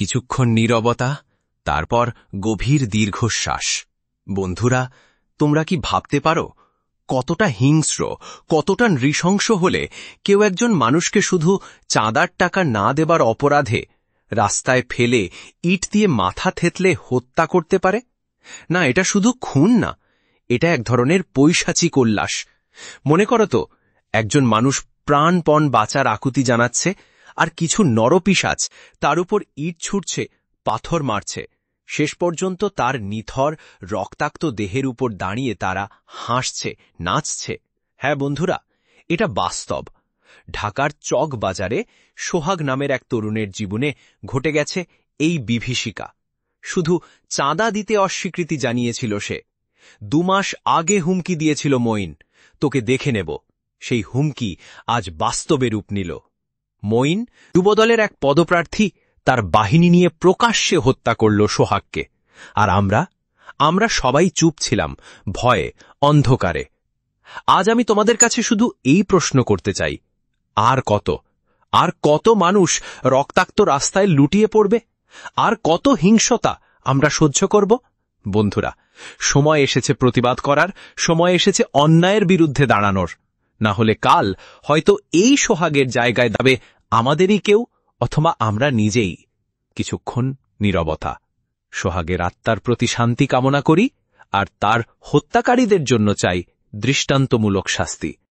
কিছুক্ষণ নীরবতা, তারপর গভীর দীর্ঘশ্বাস। বন্ধুরা, তোমরা কি ভাবতে পারো কতটা হিংস্র, কতটা নৃশংস হলে কেউ একজন মানুষকে শুধু চাঁদার টাকা না দেবার অপরাধে রাস্তায় ফেলে ইট দিয়ে মাথা থেতলে হত্যা করতে পারে? না, এটা শুধু খুন না, এটা এক ধরনের পৈশাচিক উল্লাস। মনে করো তো, একজন মানুষ প্রাণপণ বাঁচার আকুতি জানাচ্ছে, আর কিছু নরপিশাচ তার উপর ইট ছুটছে, পাথর মারছে। শেষ পর্যন্ত তার নিথর রক্তাক্ত দেহের উপর দাঁড়িয়ে তারা হাসছে, নাচছে। হ্যাঁ বন্ধুরা, এটা বাস্তব। ঢাকার চক বাজারে সোহাগ নামের এক তরুণের জীবনে ঘটে গেছে এই বিভীষিকা। শুধু চাঁদা দিতে অস্বীকৃতি জানিয়েছিল সে। 2 মাস আগে হুমকি দিয়েছিল মঈন, তোকে দেখে নেব। সেই হুমকি আজ বাস্তবে রূপ নিল। মঈন, যুবদলের এক পদপ্রার্থী, তার বাহিনী নিয়ে প্রকাশ্যে হত্যা করল সোহাগকে। আর আমরা সবাই চুপ ছিলাম, ভয়ে, অন্ধকারে। আজ আমি তোমাদের কাছে শুধু এই প্রশ্ন করতে চাই, আর কত মানুষ রক্তাক্ত রাস্তায় লুটিয়ে পড়বে? আর কত হিংসতা আমরা সহ্য করব? বন্ধুরা, সময় এসেছে প্রতিবাদ করার, সময় এসেছে অন্যায়ের বিরুদ্ধে দাঁড়ানোর। না হলে কাল হয়তো এই সোহাগের জায়গায় দাঁড়াবে আমাদেরই কেউ, অথবা আমরা নিজেই। কিছুক্ষণ নীরবতা। সোহাগের আত্মার প্রতি শান্তি কামনা করি, আর তার হত্যাকারীদের জন্য চাই দৃষ্টান্তমূলক শাস্তি।